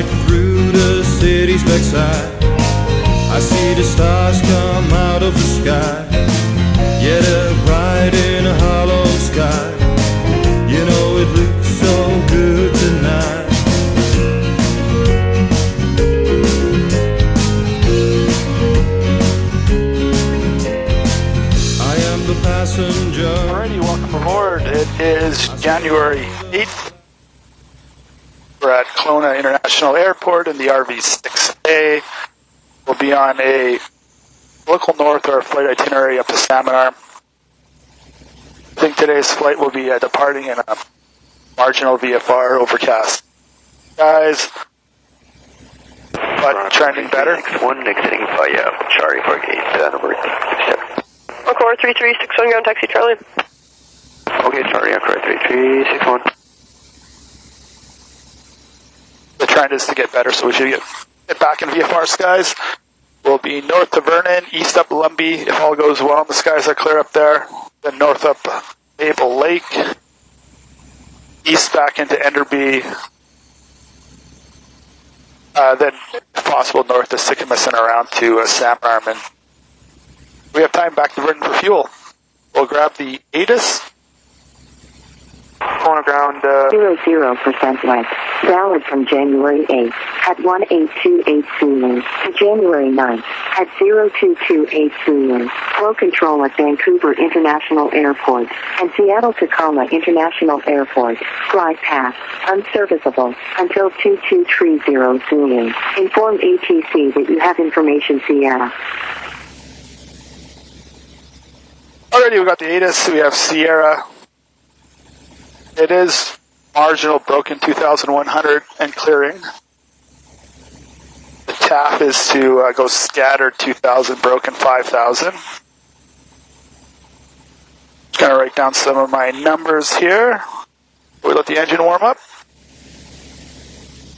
right through the city's backside. I see the stars come out of the sky. Yeah, they're bright in a hollow sky. You know it looks so good tonight. I am the passenger. Alrighty, welcome aboard. It is January 8th. We're at Kelowna International Airport in the RV6A. We'll be on a local north or flight itinerary up to Salmon Arm. I think today's flight will be departing in a marginal VFR overcast skies, but trending better. One exiting via Charlie for gate number 7. Encore 3361 ground taxi Charlie. Okay, Charlie, Encore 3361. The trend is to get better, so we should get back in VFR skies. We'll be north to Vernon, east up Lumbee, if all goes well and the skies are clear up there. Then north up Maple Lake, east back into Enderby, then if possible north to Sycamus and around to Salmon Arm. And we have time back to Vernon for fuel. We'll grab the ATIS. On ground 00% left. Valid from January 8th at 1828 Zulu to January 9th at 0228 Zulu. Flow control at Vancouver International Airport and Seattle Tacoma International Airport. Glide path unserviceable until 2230 Zulu. Inform ATC that you have information Sierra. Already we got the ATIS, we have Sierra. It is marginal broken 2,100 and clearing. The TAF is to go scattered 2,000 broken 5,000. Just going to write down some of my numbers here. We let the engine warm up.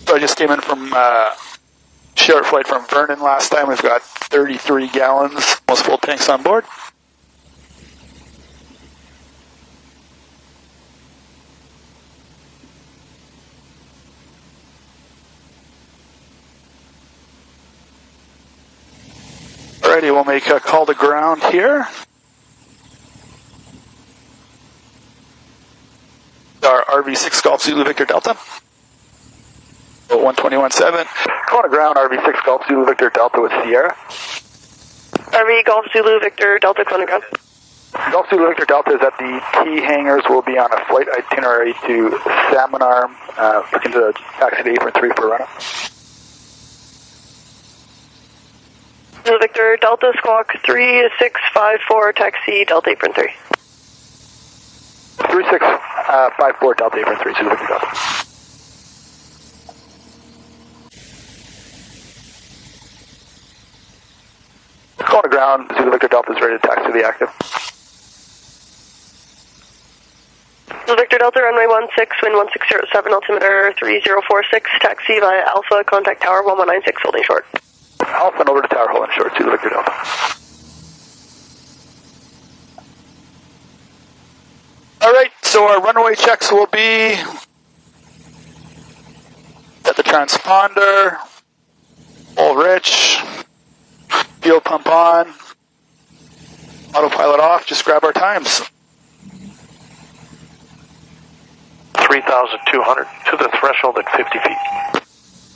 So I just came in from short flight from Vernon last time. We've got 33 gallons, almost full tanks on board. Alrighty, we'll make a call to ground here. Our RV6 Golf Zulu Victor Delta. 121.7. Call to ground, RV6 Golf Zulu Victor Delta with Sierra. RV Golf Zulu Victor Delta Kelowna ground. Golf Zulu Victor Delta is at the T hangars. We'll be on a flight itinerary to Salmon Arm, looking to taxi to Apron 3 for a run-up. Zulu Victor Delta Squawk 3654 taxi Delta Apron 3. 3654 Delta Apron 3, Zulu Victor Delta. Call to ground, Zulu Victor Delta is ready to taxi to the active. Zulu Victor Delta runway 16, wind 1607, altimeter 3046, taxi via Alpha, contact tower 1196, holding short. Alpha and over to tower, holding short, Zulu Victor Delta. Alright, so our runway checks will be at the transponder, all rich, fuel pump on, autopilot off, just grab our times. 3,200 to the threshold at 50 feet.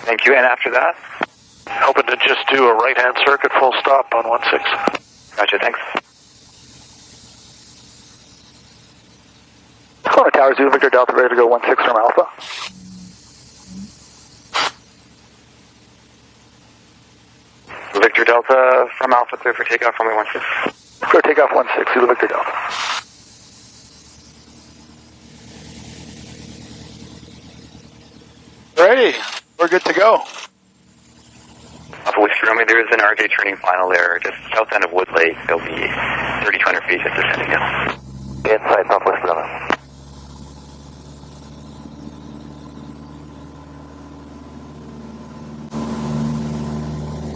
Thank you, and after that? Hoping to just do a right-hand circuit full stop on 16. Gotcha, thanks. Kelowna Tower, Zulu Victor Delta, ready to go 16 from Alpha. Victor Delta from Alpha, clear for takeoff, runway 16. Clear takeoff 16, Zulu Victor Delta. Ready, we're good to go. Alpha Whiskey Romeo, there is an RJ turning final there, just south end of Wood Lake. There'll be 3,200 feet just descending in. Inside Southwest Romeo.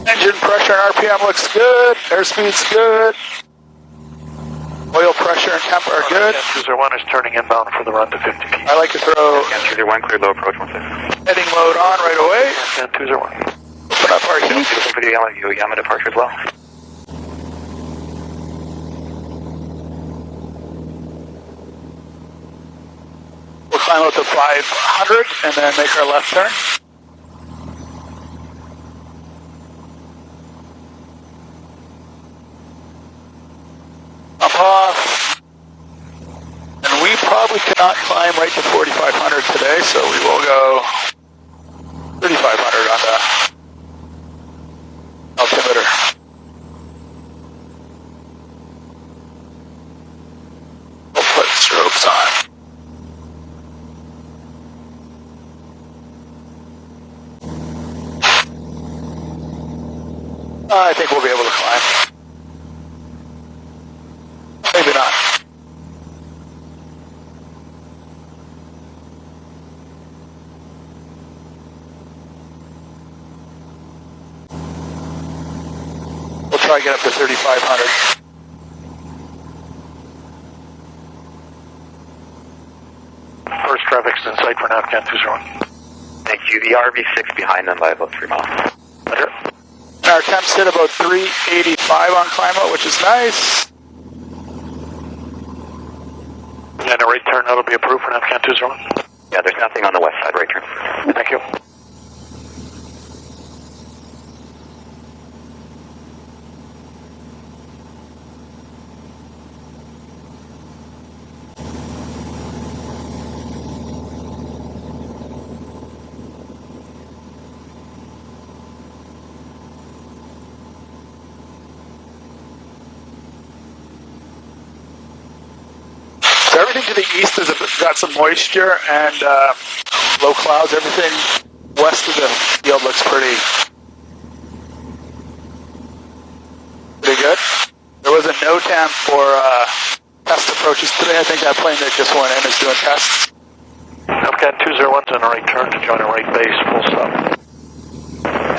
Engine pressure and RPM looks good. Airspeed's good. Oil pressure and temp are good. Cruiser 1 is turning inbound for the run to 50 feet. I like to throw Cruiser 1 clear low approach 16. heading mode on right away. And 201. Open up our heat. Looking for the Yama departure as well. We'll climb up to 500 and then make our left turn. Up off. And we probably cannot climb right to 4,500 today, so we will go 3,500 on the altimeter. We'll put strobes on. I think we'll be able to climb. Maybe not. We'll try to get up to 3,500. First traffic's in sight for Navcan 201. Thank you. The RV6 behind them by about 3 miles. Roger. Our temps hit about 385 on climb out, which is nice. And a right turn, that'll be approved for Navcan 201. Yeah, there's nothing on the west side, right turn. Thank you. So everything to the east has got some moisture and low clouds. Everything west of the field looks pretty good. There was a NOTAM for test approaches today. I think that plane that just went in is doing tests. Navcan 201's on a right turn to join a right base, full stop.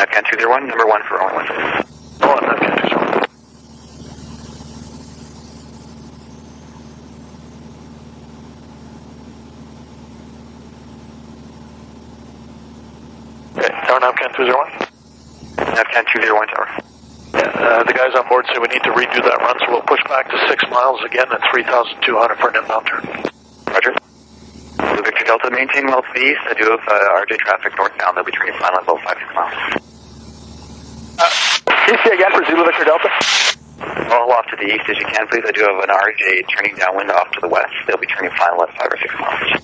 Navcan 201, number 1 for only 1. Oh, Navcan 201. Okay, Tower Navcan 201. Navcan 201 tower. Yeah, the guys on board say we need to redo that run, so we'll push back to 6 miles again at 3,200 for an inbound turn. Roger. Blue Victor Delta, maintain well to the east. I do have RJ traffic northbound. They'll be turning final at about 5-6 miles. CC again for Zulu Victor Delta. All off to the east as you can, please. I do have an RJ turning downwind off to the west. They'll be turning final at 5 or 6 miles.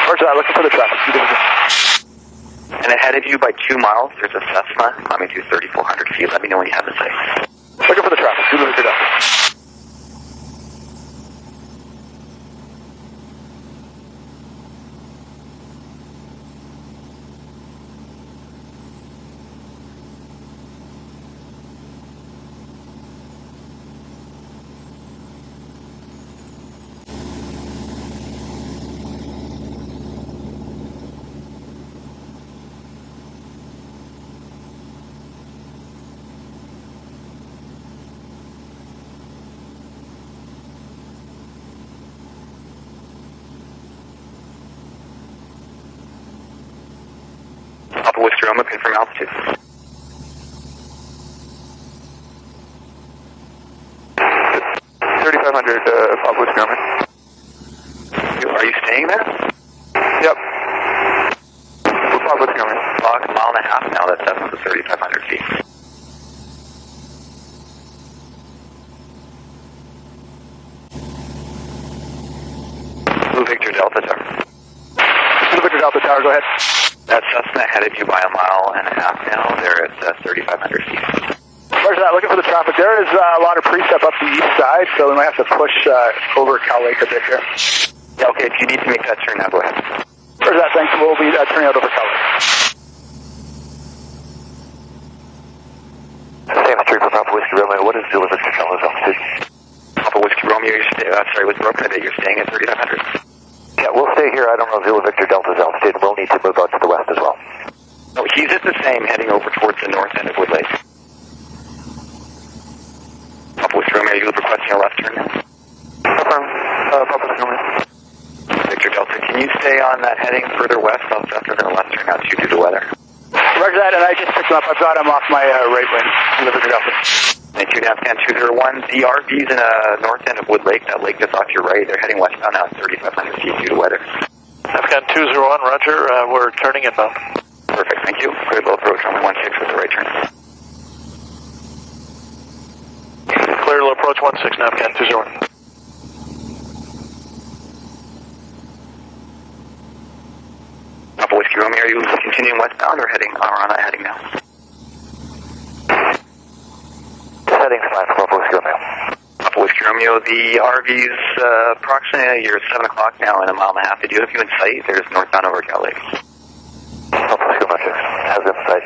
Roger that, looking for the traffic. And ahead of you by 2 miles, there's a Cessna climbing to 3,400 feet. Let me know when you have the sight. Looking for the traffic. Zulu Victor Delta. Papa Whiskey Roma, confirm altitude. Papa Whiskey Roma. Are you staying there? Yep. We're Papa Whiskey Roma. About a mile and a half now. That's up to 3,500 feet. Blue Victor Delta Tower. Blue Victor Delta Tower, go ahead. That Cessna ahead of you by a mile and a half now. They're at 3,500 feet. Roger that, looking for the traffic. There is a lot of precip up the east side, so we might have to push over Cal Lake a bit here. Yeah, okay, if you need to make that turn now, go ahead. Roger that, thanks. We'll be turning out over Cal Lake. Same street for Papa Whiskey Romeo. What is Zulu Victor Delta's altitude? Papa Whiskey Romeo, was broken a bit. You're staying at 3,500. Yeah, we'll stay here. I don't know Zulu Victor Delta's altitude. We'll need to move out to the west as well. No, he's at the same, heading over towards the north end of Wood Lake. Papa Whiskey Romeo, are you requesting a left turn now? Confirm. Papa Whiskey Romeo. Victor Delta, can you stay on that heading further west. I'll just have to left turn out to due to weather. Roger that, and I just picked him up. I've got him off my right wing. Victor Delta. Thank you, NAVCAN 201. The RV's in the north end of Wood Lake. That lake just off your right. They're heading westbound now at 3,500 feet due to weather. NAVCAN 201, roger. We're turning inbound. Perfect, thank you. Clear low approach, runway 16 with the right turn. Clear low approach 16, NAVCAN 201. Alpha Whiskey Romeo, are you continuing westbound or on that heading now? Heading's fine for Alpha Whiskey Romeo. Alpha Whiskey Romeo, the RV's approximately, you're at 7 o'clock now in a mile and a half. They do have you in sight. There's northbound over Cal Lake. Alpha Whiskey Romeo, has them in sight.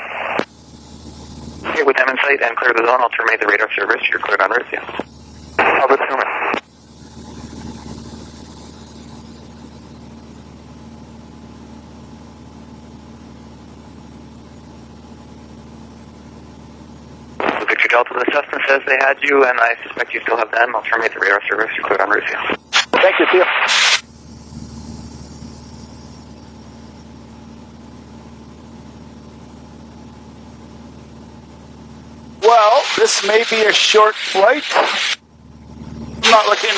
Okay, with them in sight and clear the zone, I'll terminate the radar service. You're cleared on route, yeah. Alpha Whiskey Romeo. Victor Delta, the Cessna says they had you, and I suspect you still have them. I'll terminate the radar service. You're cleared on route, yeah. Thank you, see you. Well, this may be a short flight. I'm not liking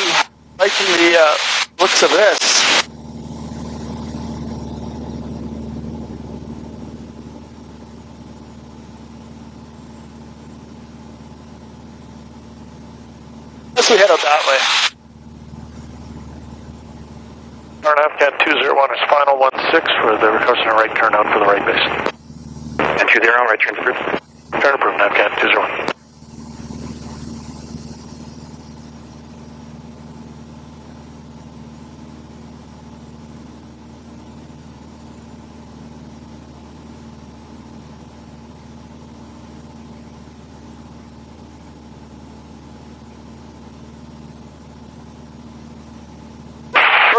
the looks of this. Let's head out that way. Our NAVCAN 201 is final 16 for the requesting a right turn out for the right base. And 20, right turn approved. Turn approved, NAVCAN 201.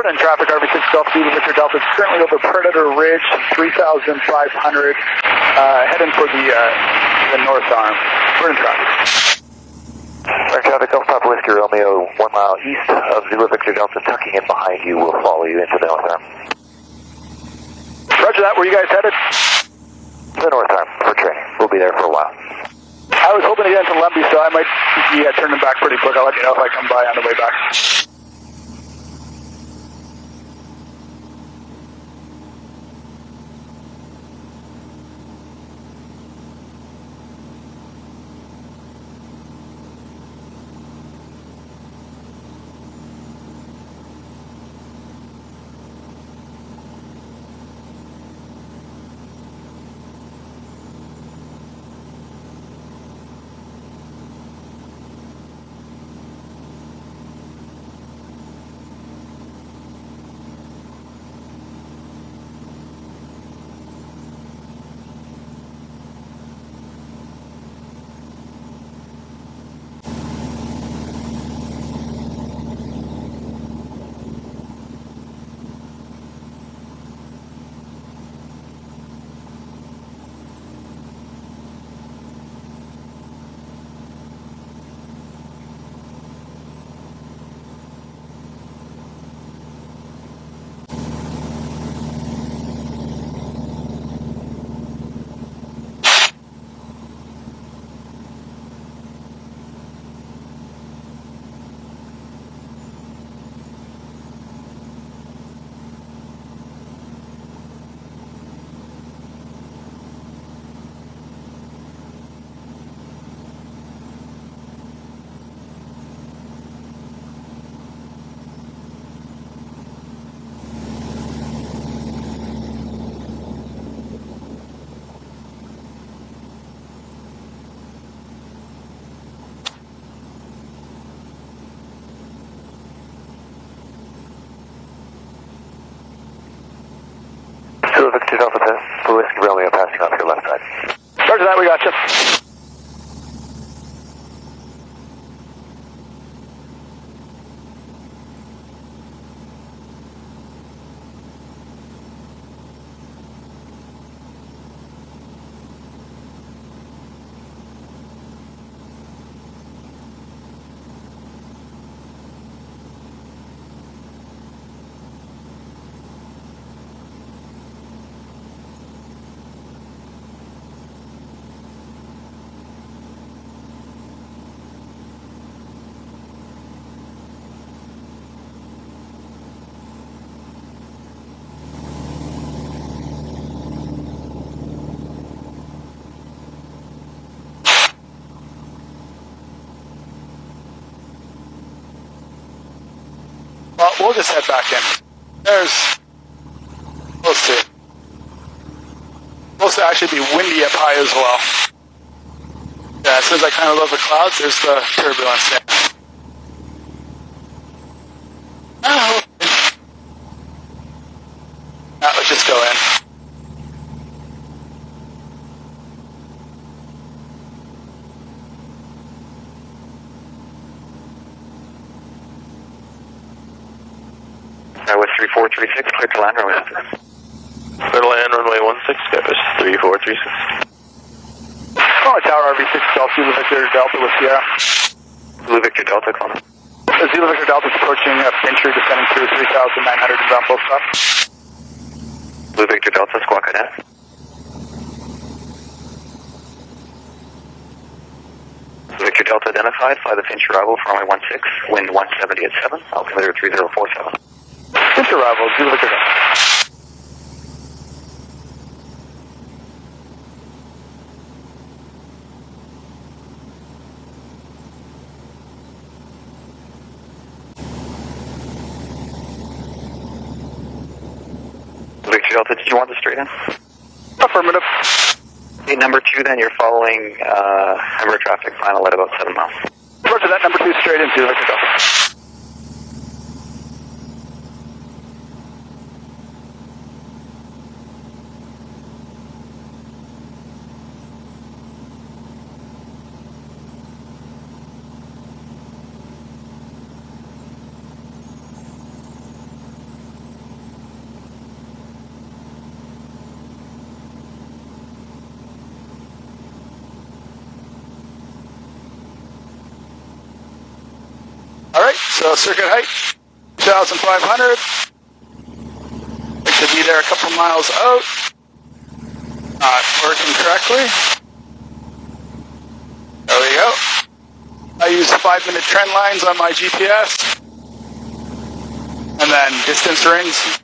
In traffic, RV6 Delta to Victor Delta. It's currently over Predator Ridge, 3,500, heading for the North Arm. We're in traffic. Air traffic, Alpha Whiskey Romeo, 1 mile east of Zulu Victor Delta, tucking in behind you will follow you into the North Arm. Roger that, where you guys headed? The North Arm for training. We'll be there for a while. I was hoping to get into Lumby, so I might be turning back pretty quick. I'll let you know if I come by on the way back. Victor Delta, Whiskey Romeo passing off your left side. Roger that, we got you. we'll just head back in. We'll see. Supposed to actually be windy up high as well. Yeah, as soon as I kind of above the clouds, there's the turbulence there. Let's just go in. That was 3436, clear to land runway 16. Clear to land runway 16, Skybush 3436. Kelowna Tower, RV6, Zulu Victor Delta with Sierra. Zulu Victor Delta, Kelowna. Zulu Victor Delta is approaching Fincher, descending through 3,900 inbound full stop. Zulu Victor Delta, squawk cadet. Victor Delta identified, fly the Fincher arrival for runway 16, wind 170 at 7, altimeter 3047. Fincher arrival, Zulu Victor Delta. Victor Delta, did you want the straight in? Affirmative. Okay, number 2 then, you're following Ember traffic final at about 7 miles. Roger that, number 2 straight in, Zulu Victor Delta. Alright, so circuit height, 2,500. We should be there a couple miles out. Not working correctly. There we go. I use 5-minute trend lines on my GPS. And then distance rings.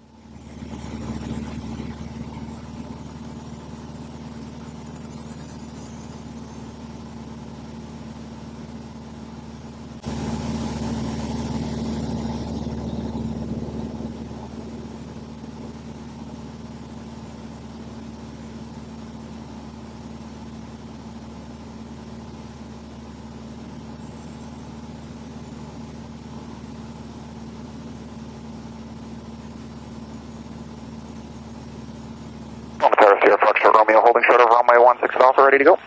Romeo holding short of runway 16 Alpha, ready to go.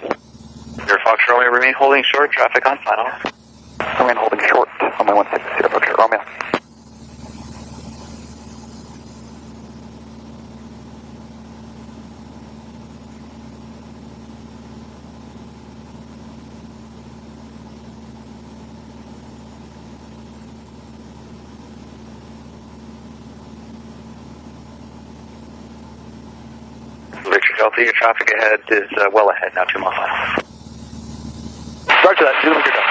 Sierra Fox Romeo, remain holding short, traffic on final. Remain holding short, runway 16, Sierra Fox Romeo. Victor Delta, your traffic ahead is well ahead now, 2 miles final. Roger that, Zulu Victor Delta.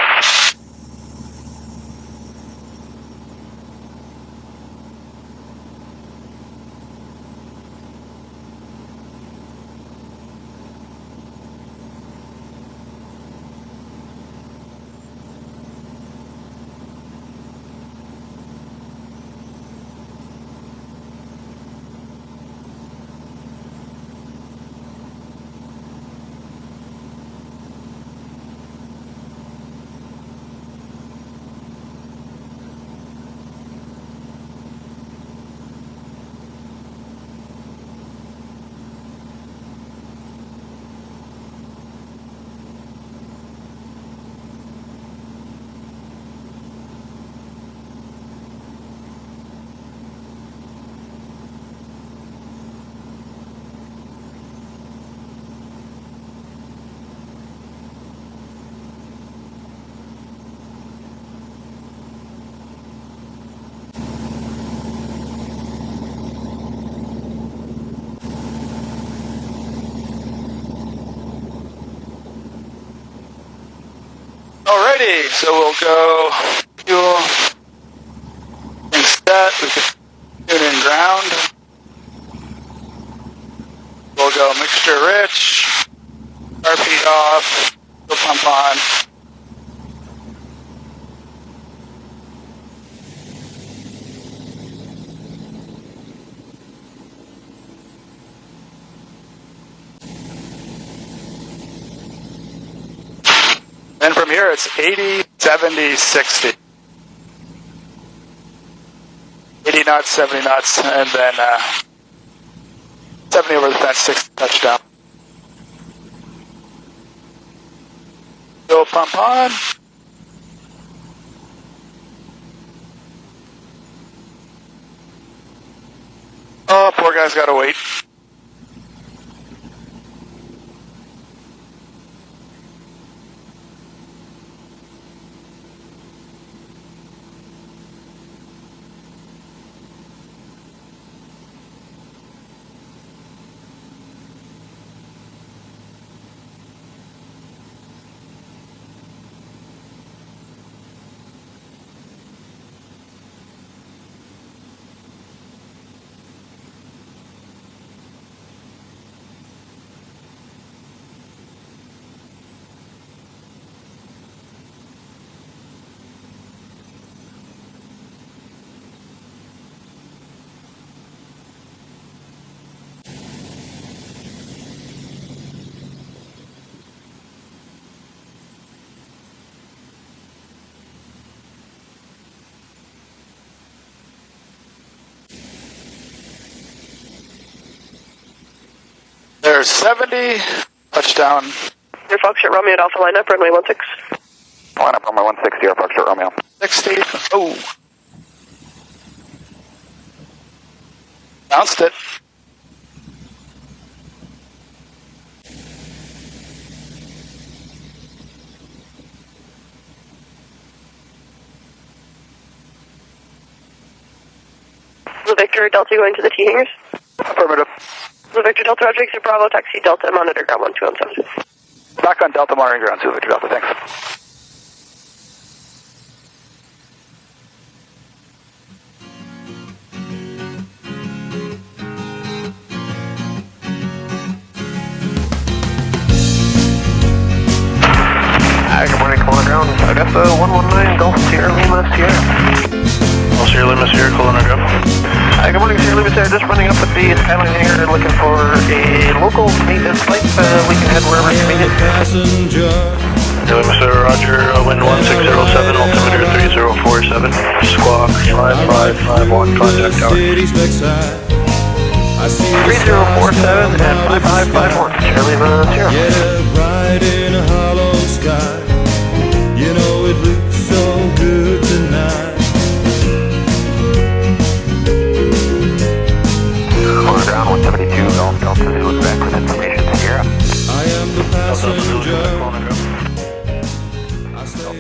Alrighty, so we'll go fuel instead. We can tune in ground. We'll go mixture rich, RP off, fuel pump on. here, it's 80, 70, 60. 80 knots, 70 knots, and then 70 over the fence, 60 touchdown. Go pump on. Oh, poor guy's got to wait. There's 70, touchdown. Your Foxtrot Romeo at Alpha lineup, runway 16. Line up runway 160, Air Foxtrot Romeo. 60, oh. Bounced it. The Victor Delta going to the T hangars. Affirmative. The Victor Delta Roger, Victor Bravo, taxi Delta, monitor ground 1217. Back on Delta, monitoring ground 2, Victor Delta, thanks. Hi, good morning, Kelowna ground. Augusta 119, Golf Sierra Lima, Sierra. Golf Sierra Lima, Sierra, Kelowna ground. Hi, good morning, Sierra Lima, Sierra. Just running up at the Skyline hangar looking for a local maintenance flight. We can head wherever convenient. Passenger. Daily Mr. Roger, wind 1607, altimeter 3047, squawk 5551, contact tower. 3047 and 5551, Sierra Lima, Sierra. Yeah, bright in a hollow sky. You know it looks so good tonight. Kelowna ground 172, Golf Delta Zoo, back with information, Sierra. I am the passenger. Kelowna ground. I stay on